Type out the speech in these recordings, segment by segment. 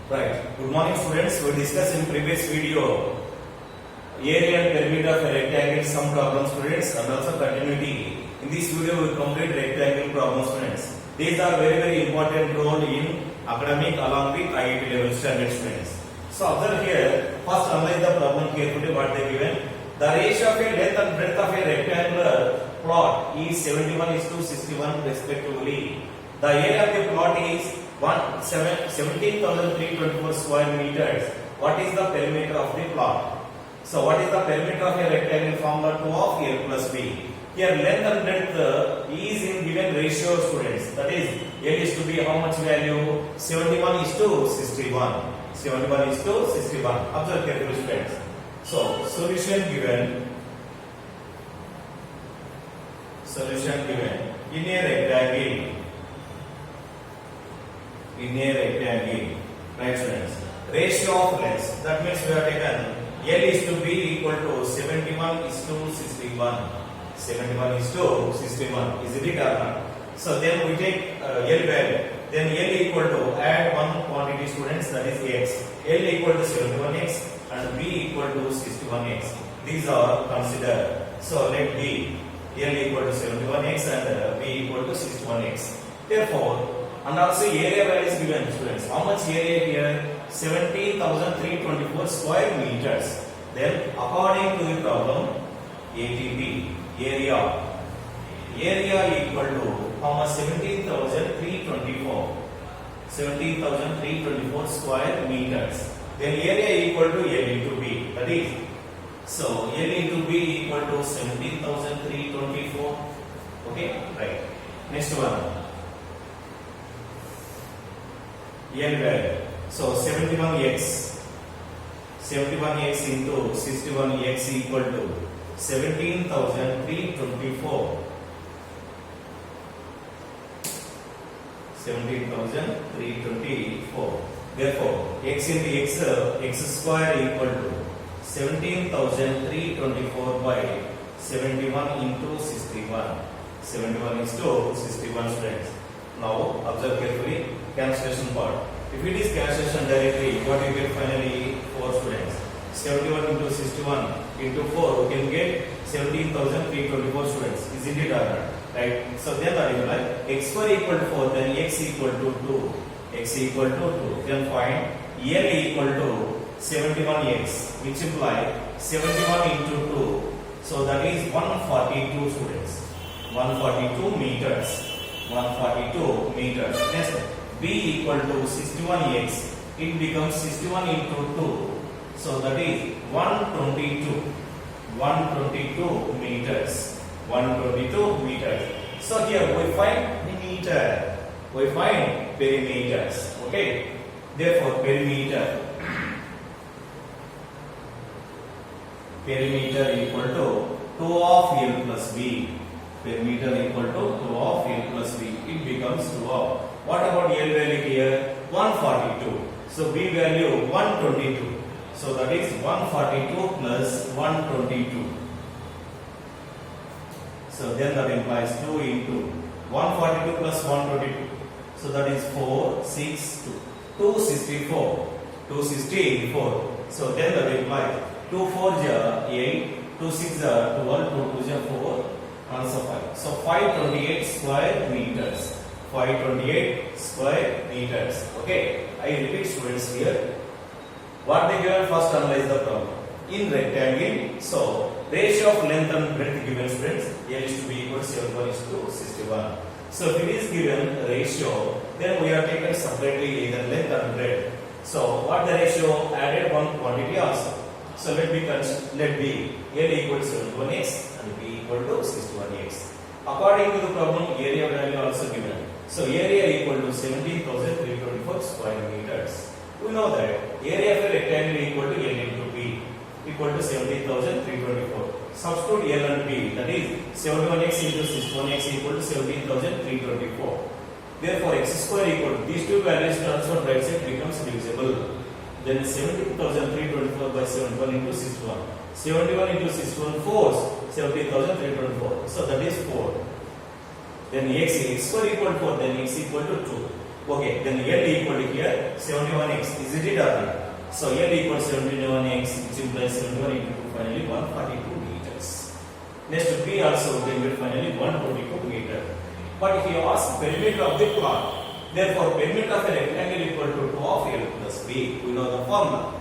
Right. Good morning, students. We discussed in previous video area and perimeter of a rectangle, some problems, students, and also continuity. In this video, we complete rectangle problems, students. These are very important role in academic along with IIT level standard, students. So observe here. First, analyze the problem carefully. What they given? The ratio of a length and breadth of a rectangular plot is 71:61 respectively. The area of the plot is 17,324 square meters. What is the perimeter of the plot? So what is the perimeter of a rectangle formula? 2 of L plus B. Here length and breadth is in given ratio, students. That is L is to be how much value? 71:61. 71:61. Observe carefully, students. So solution given. Solution given in a rectangle. In a rectangle, right, students? Ratio of lengths. That means we have taken L is to be equal to 71:61. 71:61. Is it or not? So then we take L value. Then L equal to add one quantity, students, that is x. L equal to 71x and B equal to 61x. These are considered. So let B L equal to 71x and B equal to 61x. Therefore, and also area value is given, students. How much area here? 17,324 square meters. Then according to the problem, ATP area equal to how much? 17,324. 17,324 square meters. Then area equal to L into B. That is, so L into B equal to 17,324. Okay, right. Next one. L value. So 71x into 61x equal to 17,324. 17,324. Therefore, x into x square equal to 17,324 by 71 into 61. 71 is to 61, students. Now observe carefully cancellation part. If it is cancellation directly, what you get finally? 4, students. 71 into 61 into 4, we can get 17,324, students. Isn't it or not? Right? So then that is like x square equal to 4, then x equal to 2. X equal to 2. Then find L equal to 71x, which imply 71 into 2. So that is 142, students. 142 meters. 142 meters. Next, B equal to 61x. It becomes 61 into 2. So that is 122. 122 meters. 122 meters. So here we find the meter. We find perimeters. Okay. Therefore, perimeter equal to 2 of L plus B. Perimeter equal to 2 of L plus B. It becomes 2 of. What about L value here? 142. So B value 122. So that is 142 plus 122. So then that implies 2 into 142 plus 122. So that is 4, 6, 2. 264. 264. So then that implies 2 4 ja 8, 2 6 ja 12, 2 2 ja 4. Answer 5. So 528 square meters. 528 square meters. Okay. I repeat, students, here. What they given? First analyze the problem. In rectangle, so ratio of length and breadth given, students. L is to be equal to 71:61. So if it is given ratio, then we have taken separately either length and breadth. So what the ratio? Added one quantity also. So let be L equal to 71x and B equal to 61x. According to the problem, area value also given. So area equal to 17,324 square meters. We know that area of a rectangle equal to L into B equal to 17,324. Substitute L and B, that is 71x into 61x equal to 17,324. Therefore, x square equal to these two values transferred right side becomes divisible. Then 17,324 by 71 into 61. 71 into 61 4, 17,324. So that is 4. Then x square equal to 4, then x equal to 2. Okay, then L equal to here 71x. Is it or not? So L equals 71x, which implies 71 into 2, finally 142 meters. Next B also we will get finally 122 meter. But if you ask perimeter of the plot, therefore perimeter of a rectangle equal to 2 of L plus B. We know the formula.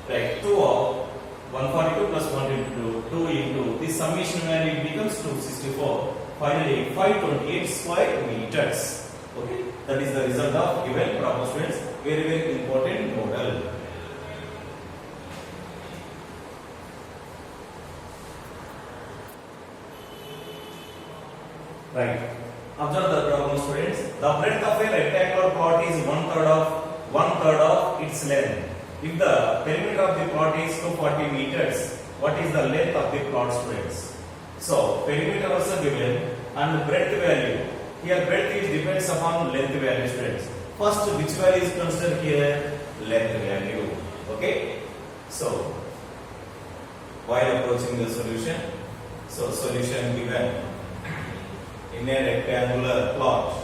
Right, 2 of 142 plus 122, 2 into this summation value becomes 264. Finally 528 square meters. Okay, that is the result of given problem, students. Very, very important model. Right. Observe the problem, students. The breadth of a rectangular plot is one third of its length. If the perimeter of the plot is 240 meters, what is the length of the plot, students? So perimeter also given and breadth value. Here breadth is depends upon length value, students. First, which value is considered here? Length value. Okay. So while approaching the solution, so solution given in a rectangular plot.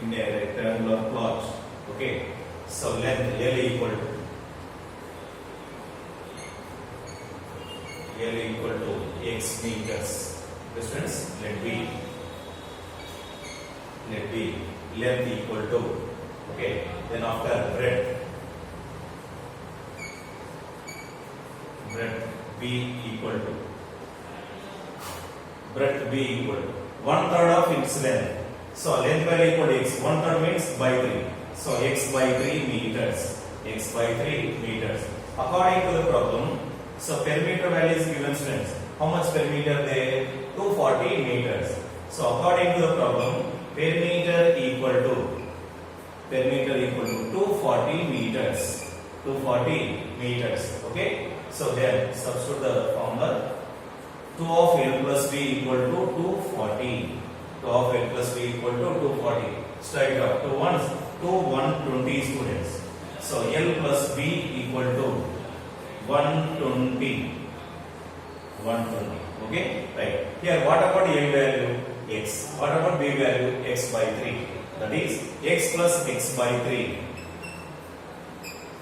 In a rectangular plot. Okay. So length L equal to x meters. Distance let B length equal to, okay, then after breadth B equal to one third of its length. So length value equal to x. One third means by 3. So x by 3 meters. According to the problem, so perimeter value is given, students. How much perimeter there? 240 meters. So according to the problem, perimeter equal to 240 meters. 240 meters. Okay. So then substitute the formula. 2 of L plus B equal to 240. 2 of L plus B equal to 240. Straight up. 120 students. So L plus B equal to 120. Okay. Right. Here what about L value? X. What about B value? X by 3. That is x plus x by 3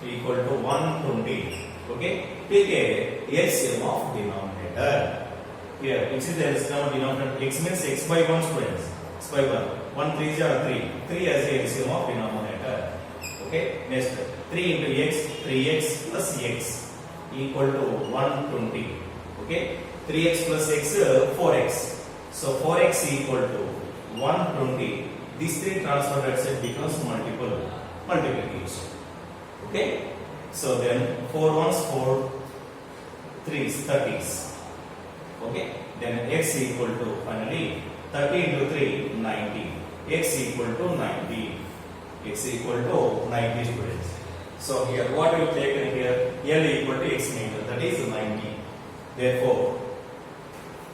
equal to 120. Okay, take a LCM of denominator. Here, which is the LCM of denominator? X means x by 1, students. X by 1. 1 3 is 3. 3 as the LCM of denominator. Okay, next 3 into x, 3x plus x equal to 120. Okay, 3x plus x, 4x. So 4x equal to 120. These three transfer itself becomes multiplication. Okay. So then 4 ones 4 3s 30s. Okay. Then x equal to finally 30 into 3 90. X equal to 90. X equal to 90, students. So here what we have taken here, L equal to x meter, that is 90. Therefore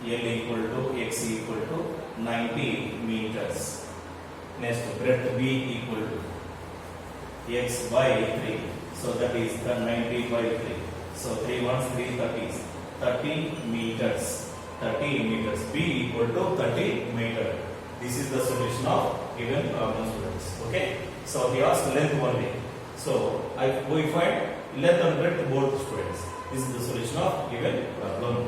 L equal to x equal to 90 meters. Next breadth B equal to x by 3. So that is 90 by 3. So 3 ones 3 30s. 30 meters. 30 meters. B equal to 30 meter. This is the solution of given problem, students. Okay. So he asked length only. So we find length and breadth both, students. This is the solution of given problem.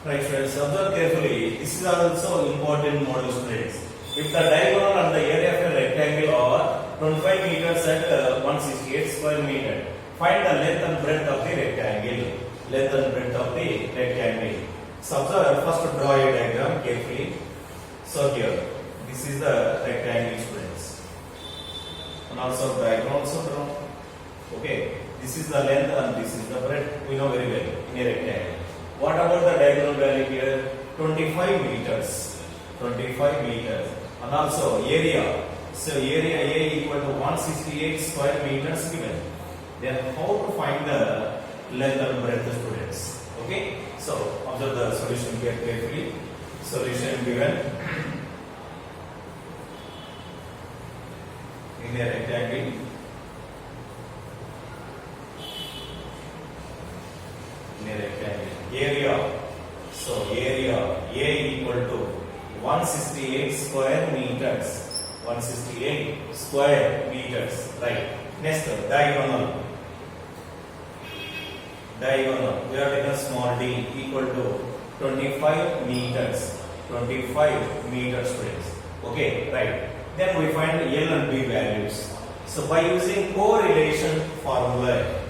Right, friends, observe carefully. This is also important model, students. If the diagonal and the area of a rectangle are 25 meters at 168 square meter, find the length and breadth of the rectangle. Length and breadth of the rectangle. So observe, first draw a diagram carefully. So here, this is the rectangle, students. And also diagram also draw. Okay, this is the length and this is the breadth. We know very well in a rectangle. What about the diagonal value here? 25 meters. 25 meters. And also area. So area A equal to 168 square meters given. Then how to find the length and breadth, students? Okay. So observe the solution here carefully. Solution given in a rectangle. area. So area A equal to 168 square meters. 168 square meters. Right. Next, diagonal. Diagonal. We have taken small d equal to 25 meters. 25 meters, friends. Okay, right. Then we find L and B values. So by using correlation formula,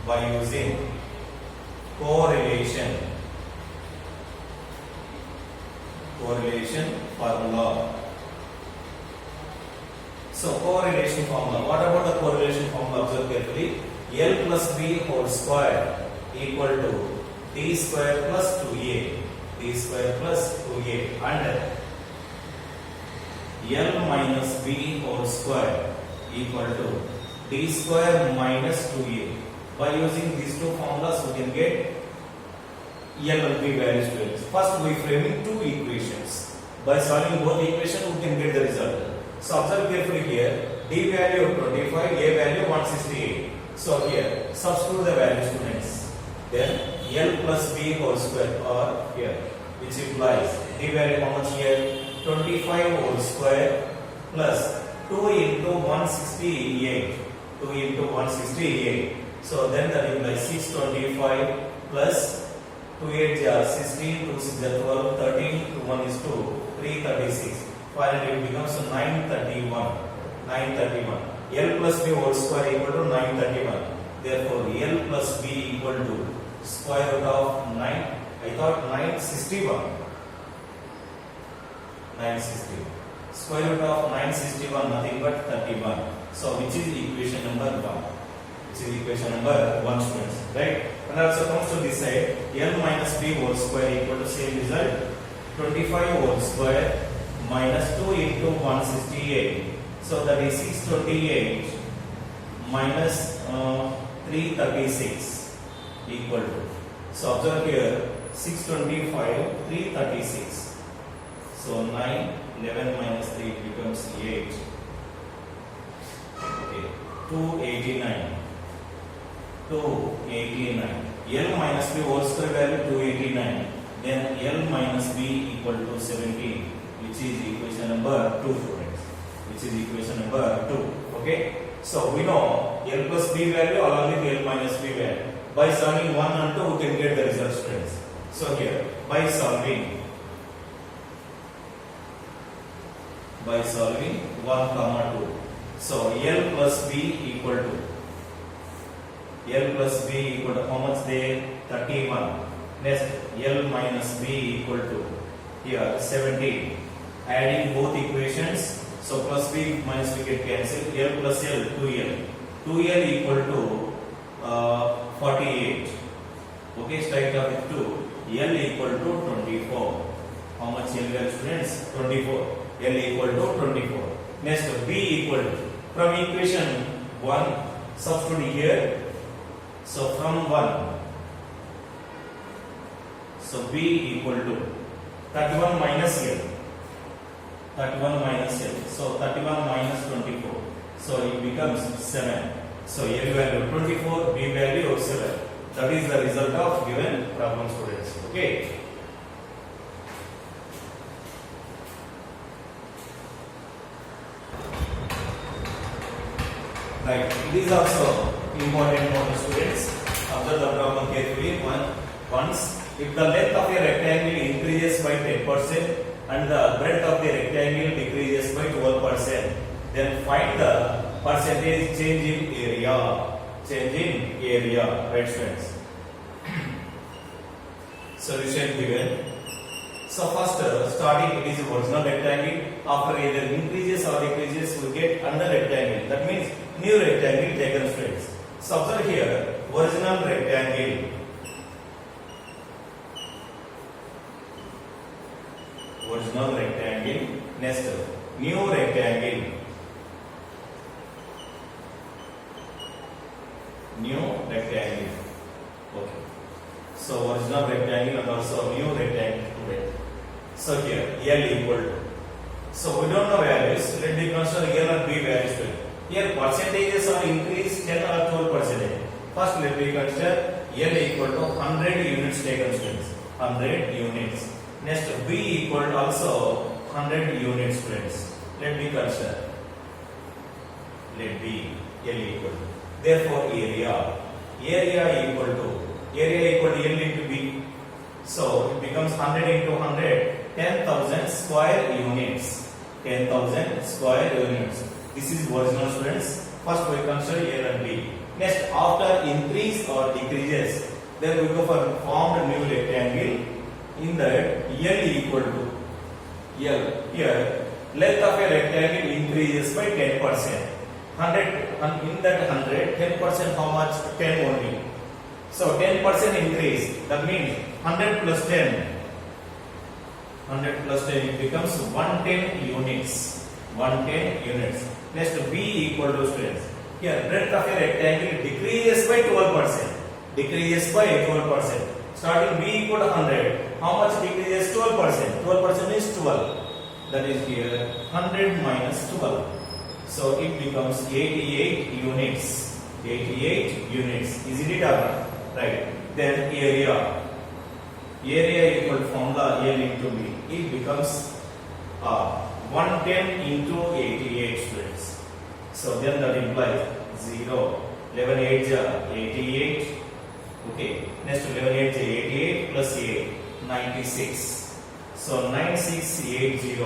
correlation formula. So correlation formula. What about the correlation formula? Observe carefully. L plus B whole square equal to D square plus 2A. D square plus 2A and L minus B whole square equal to D square minus 2A. By using these two formulas, we can get L and B values to it. First, we framing two equations. By solving both equations, we can get the result. So observe carefully here. D value of 25, A value 168. So here, substitute the values, students. Then L plus B whole square are here, which implies D value how much here? 25 whole square plus 2 into 168. 2 into 168. So then that implies 625 plus 2 8 are 16, 2 6 are 12, 13, 2 1 is 2, 336. Finally it becomes 931. 931. L plus B whole square equal to 931. Therefore L plus B equal to square root of 9. I thought 961. 960. Square root of 961 nothing but 31. So which is equation number 1? Which is equation number 1, students, right? And also comes to this side, L minus B whole square equal to same result, 25 whole square minus 2 into 168. So that is 628 minus 336 equal to. So observe here, 625, 336. So 9, 11 minus 3 becomes 8. Okay, 289. 289. L minus B whole square value 289. Then L minus B equal to 17, which is equation number 2, students. Which is equation number 2. Okay. So we know L plus B value along with L minus B value. By solving 1 and 2, we can get the result, students. So here, by solving 1 comma 2. So L plus B equal to how much there? 31. Next, L minus B equal to here 17. Adding both equations, so plus B minus B get cancelled. L plus L 2L. 2L equal to 48. Okay, strike out with 2. L equal to 24. How much L value, students? 24. L equal to 24. Next, B equal to, from equation 1 substitute here. So from 1, so B equal to 31 minus L. 31 minus L. So 31 minus 24. So it becomes 7. So L value 24, B value 7. That is the result of given problem, students. Okay. Right. It is also important for the students. Observe the problem carefully. Once, if the length of a rectangle increases by 10% and the breadth of the rectangle decreases by 12%, then find the percentage change in area. Change in area, right, students? Solution given. So first, starting it is original rectangle. After either increases or decreases, we get another rectangle. That means new rectangle taken, students. So observe here, original rectangle. Original rectangle. Next, new rectangle. New rectangle. Okay. So original rectangle and also new rectangle. So here L equal to. So we don't know values. Let me consider L and B values. Here percentages are increased 10 or 12%. First let me consider L equal to 100 units taken students. 100 units. Next B equal to also 100 units students. Let me consider. Let B L equal to. Therefore area equal to L into B. So it becomes 100 into 100, 10,000 square units. 10,000 square units. This is original students. First we consider A and B. Next, after increase or decreases, then we go for formed new rectangle. In that L equal to L. Here length of a rectangle increases by 10%. 100 in that 100, 10% how much? 10 only. So 10% increase. That means 100 plus 10. 100 plus 10 it becomes 110 units. 110 units. Next B equal to students. Here breadth of a rectangle decreases by 12%. Decreases by 12%. Starting B equal to 100. How much decreases? 12%. 12% is 12. That is here 100 minus 12. So it becomes 88 units. 88 units. Is it or not? Right. Then area equal to formula L into B. It becomes 110 into 88 students. So then that implies 0. 11 8 88. Okay. Next 11 8 88 plus 8 96. So 9680.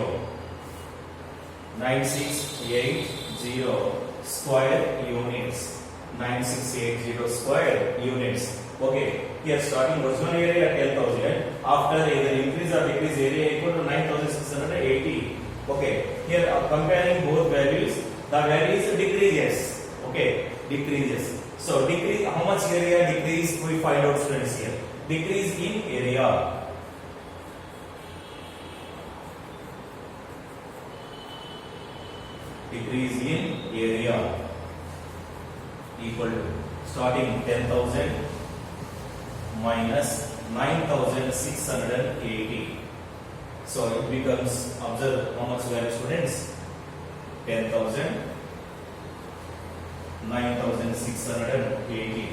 9680 square units. 9680 square units. Okay, here starting original area at 10,000. After either increase or decrease area equal to 9,680. Okay, here comparing both values, the values decreases. Okay, decreases. So decrease, how much area decrease we find out students here. Decrease in area. Decrease in area equal to starting 10,000 minus 9,680. So it becomes, observe how much value students? 10,000 9,680.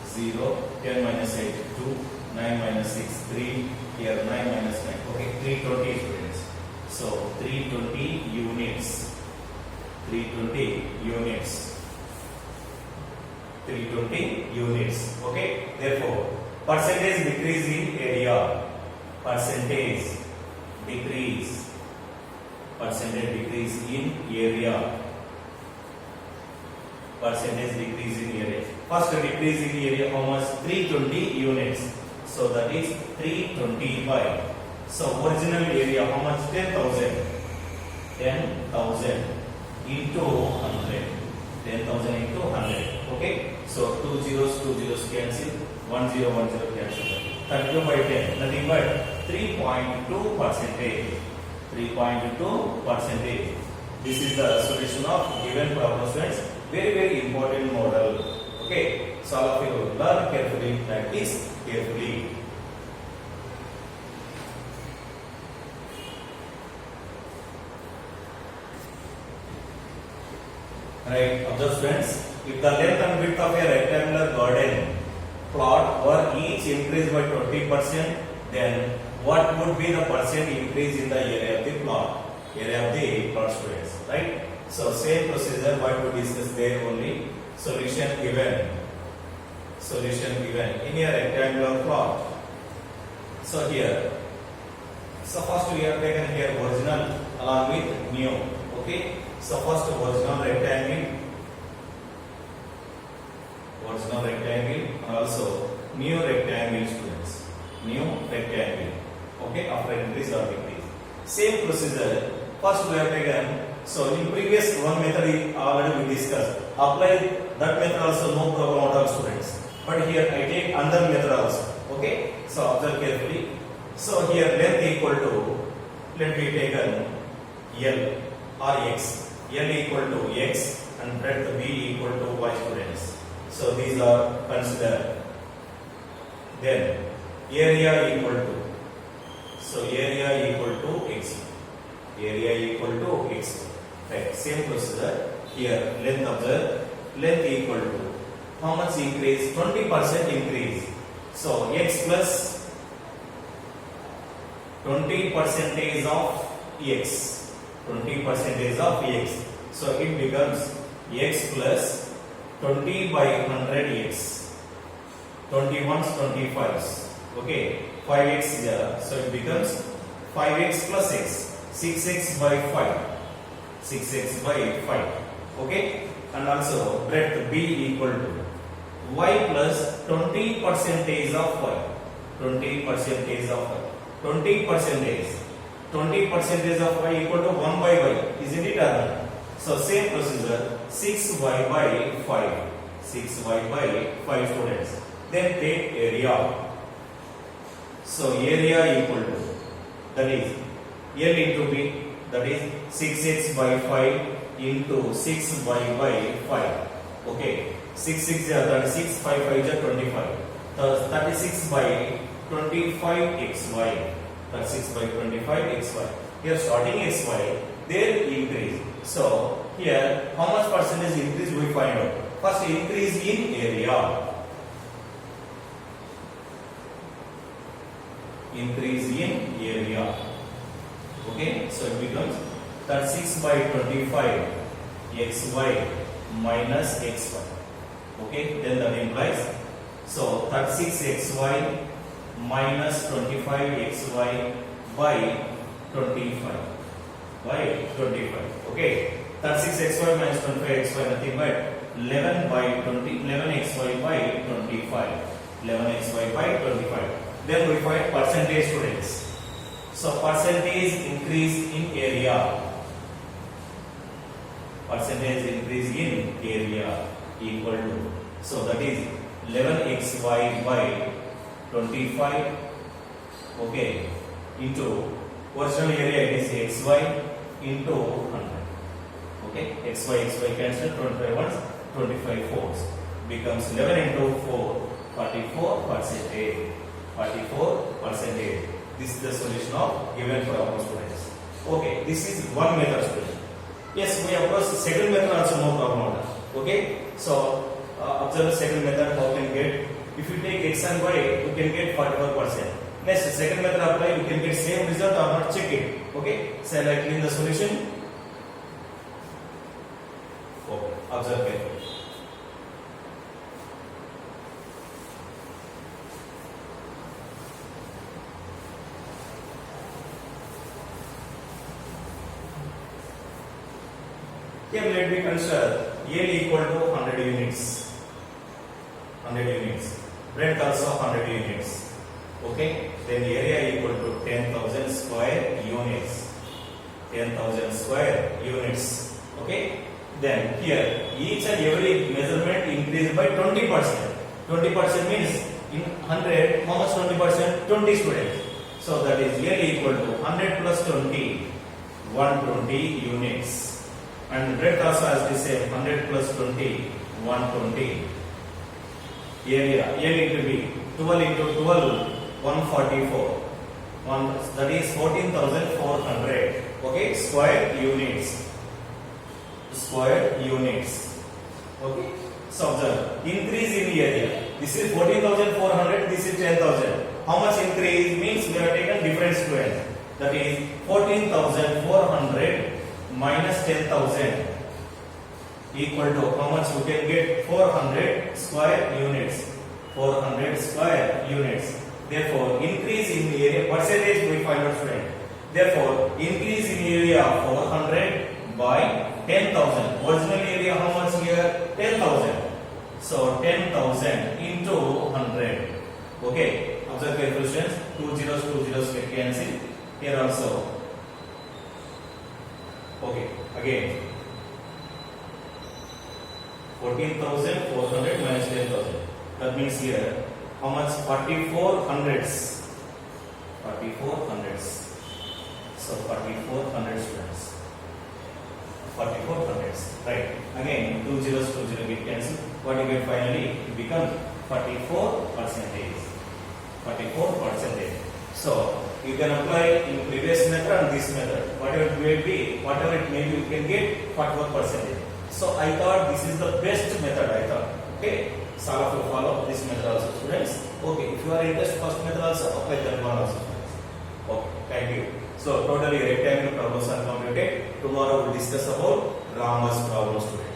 0 10 minus 8 2 9 minus 6 3 here 9 minus 9. Okay, 320 students. So 320 units. 320 units. 320 units. Okay, therefore percentage decrease in area. Percentage decrease in area. Percentage decrease in area. First decrease in area how much? 320 units. So that is 320 by. So original area how much? 10,000. 10,000 into 100. 10,000 into 100. Okay. So 2 zeros cancel. 1 0 cancel. 32 by 10. Nothing but 3.2 percentage. 3.2 percentage. This is the solution of given problem students. Very, very important model. Okay. So all of you learn carefully, practice carefully. Right. Observe students. If the length and width of a rectangular garden plot were each increased by 20%, then what would be the percent increase in the area of the plot? Area of the plot students. Right. So same procedure what we discussed there only. Solution given. Solution given in a rectangular plot. So here. So first we have taken here original along with new. Okay. So first original rectangle. Original rectangle and also new rectangle students. New rectangle. Okay. After increase or decrease. Same procedure. First we have taken. So in previous one method already we discussed. Apply that method also, no problem at all students. But here I take another method also. Okay. So observe carefully. So here length equal to, let me take L or X. L equal to X and breadth B equal to Y students. So these are considered. Then area equal to. So area equal to X. Area equal to X. Right. Same procedure. Here length observe. Length equal to how much increase? 20% increase. So x plus 20 percentage of x. 20 percentage of x. So it becomes x plus 20 by 100x. 21s, 25s. Okay, 5x there. So it becomes 5x plus x. 6x by 5. 6x by 5. Okay, and also breadth b equal to y plus 20 percentage of y. 20 percentage of y. 20 percentage. 20 percentage of y equal to 1 by y. Isn't it or not? So same procedure. 6y by 5. 6y by 5 students. Then take area. So area equal to, that is L into B, that is 6x by 5 into 6y by 5. Okay, 6 6 are 36, 5 5 are 25. 36 by 25xy. 36 by 25xy. Here starting xy, there increase. So here how much percentage increase we find out? First increase in area. Increase in area. Okay, so it becomes 36 by 25 xy minus xy. Okay, then that implies, so 36xy minus 25xy by 25. By 25. Okay, 36xy minus 25xy nothing but 11 by 20, 11xy by 25. 11xy by 25. Then we find percentage students. So percentage increase in area. Percentage increase in area equal to, so that is 11xy by 25. Okay, into original area it is xy into 100. Okay, xy cancel, 25 ones, 25 fours becomes 11 into 4, 44 percentage. 44 percentage. This is the solution of given problem students. Okay, this is one method student. Yes, we approach the second method also, no problem. Okay, so observe the second method how can get. If you take x and y, you can get 44%. Next, second method apply, you can get same result or not, check it. Okay, so like in the solution. Okay, observe carefully. Here let me consider L equal to 100 units. 100 units. Breadth also 100 units. Okay. Then area equal to 10,000 square units. 10,000 square units. Okay. Then here each and every measurement increased by 20%. 20% means in 100, how much 20%? 20 students. So that is L equal to 100 plus 20, 120 units. And breadth also as the same, 100 plus 20, 120. Area, L into B, 12 into 12, 144. That is 14,400. Okay, square units. Square units. Okay, so observe, increase in area. This is 14,400, this is 10,000. How much increase means we have taken different square. That is 14,400 minus 10,000 equal to how much you can get? 400 square units. 400 square units. Therefore, increase in area percentage we find out friend. Therefore, increase in area 400 by 10,000. Original area how much here? 10,000. So 10,000 into 100. Okay. Observe carefully students. 2 zeros get cancelled. Here also. Okay, again 14,400 minus 10,000. That means here how much? 44 hundreds. 44 hundreds. So 44 hundred students. 44 hundreds. Right. Again 2 zeros get cancelled. What you get finally? It becomes 44 percentage. 44 percentage. So you can apply in previous method and this method. Whatever it may be, you can get 44%. So I thought this is the best method. Okay. all of you follow this method also, students. Okay, if you are interested first method also, apply that one also, students. Okay, thank you. So totally rectangle problems are completed. Tomorrow we'll discuss about Ramas problem, students.